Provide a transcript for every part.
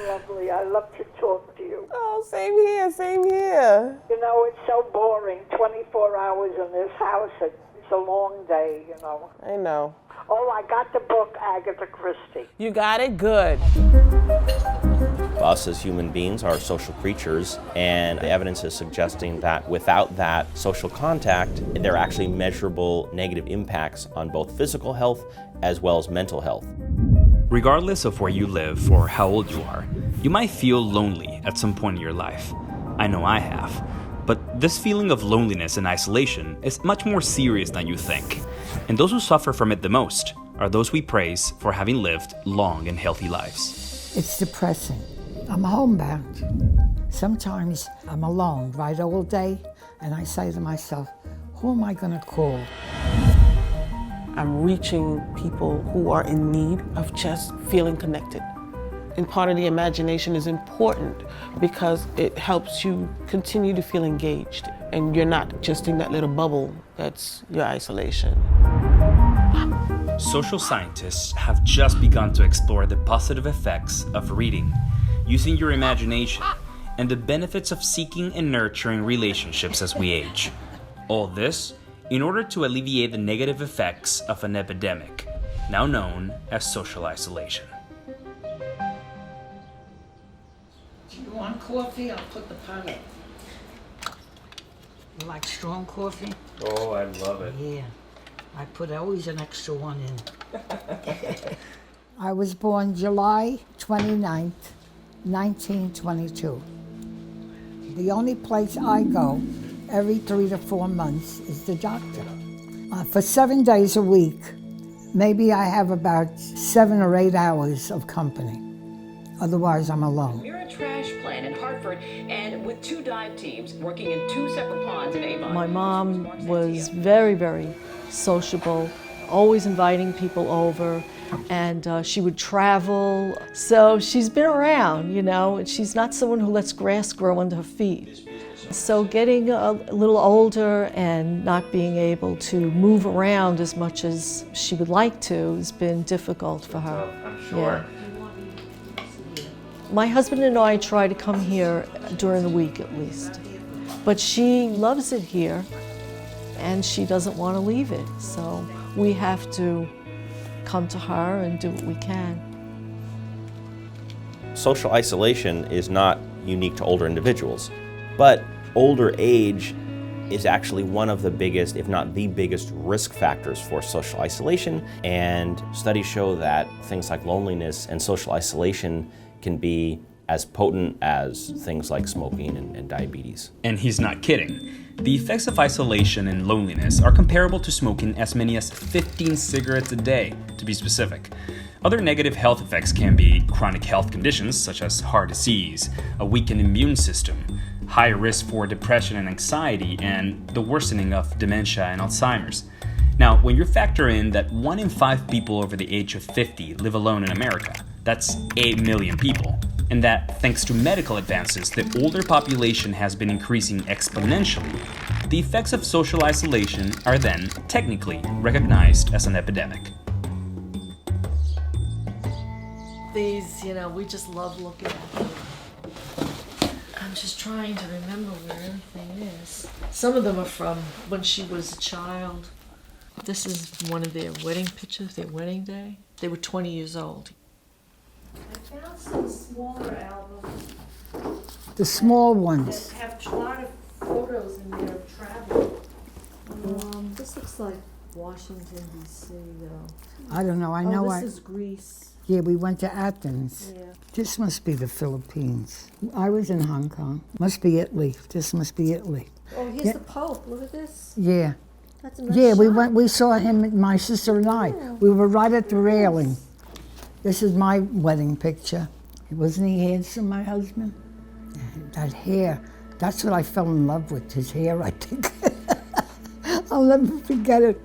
Lovely. I love to talk to you. Oh, same here, same here. You know, it's so boring. 24 hours in this house. It's a long day, you know. I know. Oh, I got the book, Agatha Christie. You got it? Good. Us as human beings are social creatures, and the evidence is suggesting that without that social contact, there are actually measurable negative impacts on both physical health as well as mental health. Regardless of where you live or how old you are, you might feel lonely at some point in your life. I know I have. But this feeling of loneliness and isolation is much more serious than you think. And those who suffer from it the most are those we praise for having lived long and healthy lives. It's depressing. I'm homebound. Sometimes I'm alone, right, all day, and I say to myself, who am I going to call? I'm reaching people who are in need of just feeling connected. And part of the imagination is important because it helps you continue to feel engaged and you're not just in that little bubble that's your isolation. Social scientists have just begun to explore the positive effects of reading, using your imagination, and the benefits of seeking and nurturing relationships as we age. All this in order to alleviate the negative effects of an epidemic, now known as social isolation. Do you want coffee? I'll put the pot in. You like strong coffee? Oh, I love it. Yeah. I put always an extra one in. I was born July 29th, 1922. The only place I go every 3 to 4 months is the doctor. For 7 days a week, maybe I have about 7 or 8 hours of company. Otherwise, I'm alone. We're a trash plant in Hartford, and with 2 dive teams working in 2 separate ponds in Avon. My mom was very, very sociable, always inviting people over, and she would travel. So she's been around, you know, and she's not someone who lets grass grow under her feet. So getting a little older and not being able to move around as much as she would like to has been difficult for her. I'm sure. Yeah. My husband and I try to come here during the week at least, but she loves it here and she doesn't want to leave it. So we have to come to her and do what we can. Social isolation is not unique to older individuals, but older age is actually one of the biggest, if not the biggest, risk factors for social isolation. And studies show that things like loneliness and social isolation can be as potent as things like smoking and diabetes. And he's not kidding. The effects of isolation and loneliness are comparable to smoking as many as 15 cigarettes a day, to be specific. Other negative health effects can be chronic health conditions such as heart disease, a weakened immune system, high risk for depression and anxiety, and the worsening of dementia and Alzheimer's. Now, when you factor in that 1 in 5 people over the age of 50 live alone in America, that's 8 million people, and that thanks to medical advances, the older population has been increasing exponentially, the effects of social isolation are then technically recognized as an epidemic. These, you know, we just love looking at them. I'm just trying to remember where everything is. Some of them are from when she was a child. This is one of their wedding pictures, their wedding day. They were 20 years old. I found some smaller albums. The small ones. That have a lot of photos in there of travel. This looks like Washington, D.C., though. I don't know. I know. This is Greece. Yeah, we went to Athens. Yeah. This must be the Philippines. I was in Hong Kong. Must be Italy. This must be Italy. Oh, here's the Pope. Look at this. Yeah. That's a nice Yeah, we shot. went. We saw him, my sister and I. Yeah. We were right at the railing. This is my wedding picture. Wasn't he handsome, my husband? That hair. That's what I fell in love with, his hair, I think. I'll never forget it.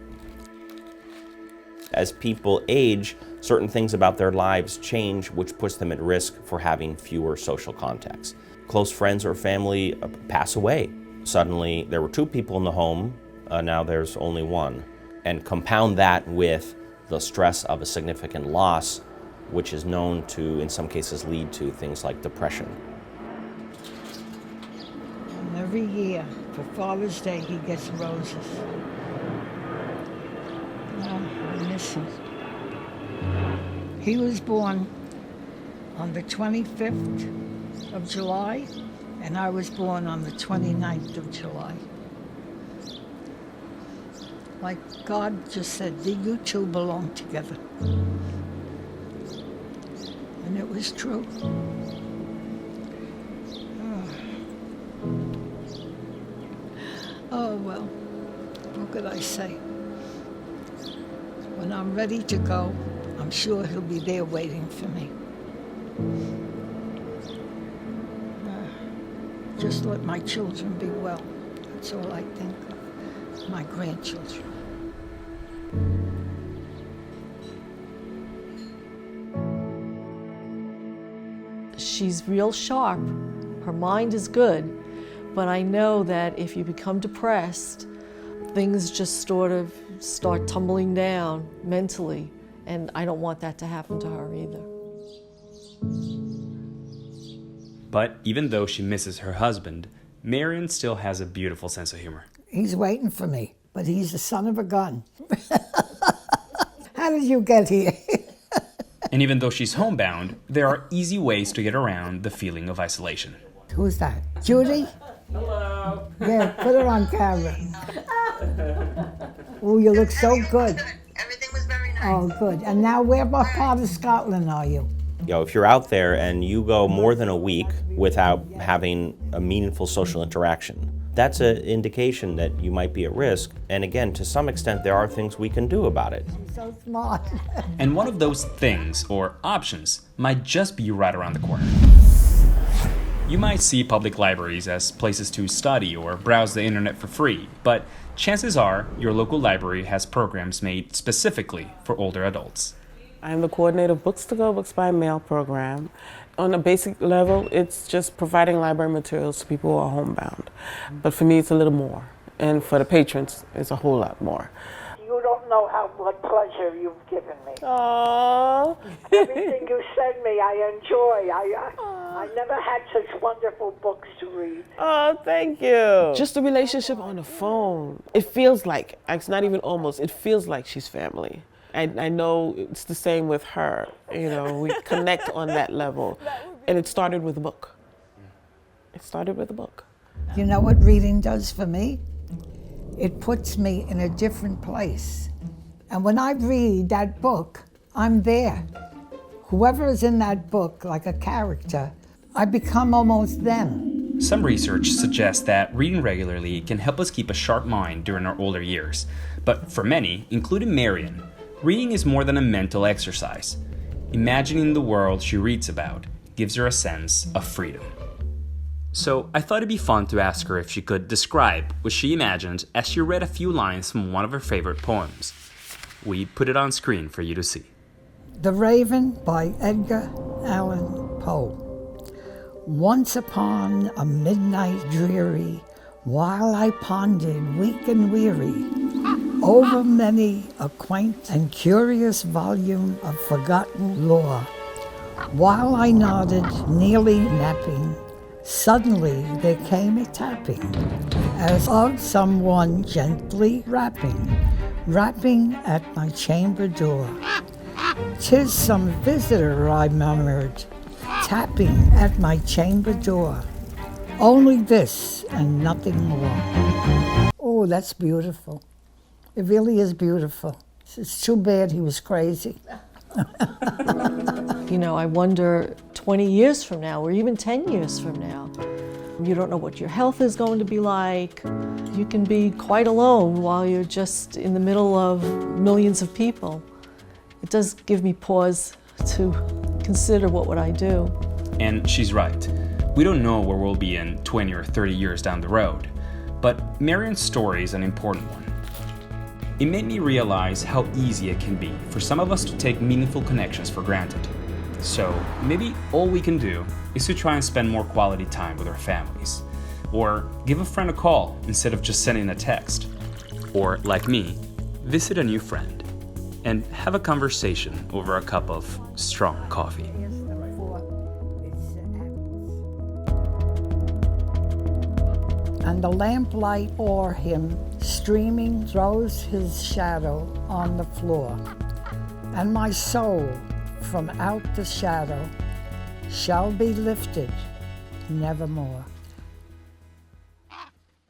As people age, certain things about their lives change, which puts them at risk for having fewer social contacts. Close friends or family pass away. Suddenly, there were 2 people in the home, now there's only 1. And compound that with the stress of a significant loss, which is known to, in some cases, lead to things like depression. And every year, for Father's Day, he gets roses. Oh, I miss him. He was born on the 25th of July, and I was born on the 29th of July. Like God just said, you two belong together. And it was true. Oh, well, what could I say? When I'm ready to go, I'm sure he'll be there waiting for me. Just let my children be well. That's all I think of. My grandchildren. She's real sharp. Her mind is good. But I know that if you become depressed, things just sort of start tumbling down mentally. And I don't want that to happen to her either. But even though she misses her husband, Marion still has a beautiful sense of humor. He's waiting for me, but he's the son of a gun. How did you get here? And even though she's homebound, there are easy ways to get around the feeling of isolation. Who's that? Judy? Hello. Yeah, put her on camera. Oh, you look so good. Everything was very nice. Oh, good. And now where what part of Scotland are you? You know, if you're out there and you go more than a week without having a meaningful social interaction, that's an indication that you might be at risk. And again, to some extent, there are things we can do about it. So smart. And one of those things, or options, might just be right around the corner. You might see public libraries as places to study or browse the internet for free, but chances are your local library has programs made specifically for older adults. I'm the coordinator of Books to Go, Books by Mail program. On a basic level, it's just providing library materials to people who are homebound. But for me, it's a little more. And for the patrons, it's a whole lot more. You don't know how much pleasure you've given me. Aww. Everything you send me, I enjoy. I never had such wonderful books to read. Oh, thank you. Just the relationship on the phone. It feels like, it's not even almost, it feels like she's family. I know it's the same with her. You know, we connect on that level. And it started with a book. It started with a book. You know what reading does for me? It puts me in a different place. And when I read that book, I'm there. Whoever is in that book, like a character, I become almost them. Some research suggests that reading regularly can help us keep a sharp mind during our older years. But for many, including Marion, reading is more than a mental exercise. Imagining the world she reads about gives her a sense of freedom. So I thought it'd be fun to ask her if she could describe what she imagined as she read a few lines from one of her favorite poems. We put it on screen for you to see. The Raven by Edgar Allan Poe. Once upon a midnight dreary, while I pondered weak and weary over many a quaint and curious volume of forgotten lore, while I nodded, nearly napping, suddenly there came a tapping, as of someone gently rapping at my chamber door. 'Tis some visitor, I murmured, tapping at my chamber door. Only this and nothing more. Oh, that's beautiful. It really is beautiful. It's too bad he was crazy. You know, I wonder 20 years from now, or even 10 years from now, you don't know what your health is going to be like. You can be quite alone while you're just in the middle of millions of people. It does give me pause to consider what would I do. And she's right. We don't know where we'll be in 20 or 30 years down the road. But Marion's story is an important one. It made me realize how easy it can be for some of us to take meaningful connections for granted. So maybe all we can do is to try and spend more quality time with our families. Or give a friend a call instead of just sending a text. Or, like me, visit a new friend. and have a conversation over a cup of strong coffee. And the lamplight o'er him, streaming, throws his shadow on the floor. And my soul from out the shadow shall be lifted nevermore.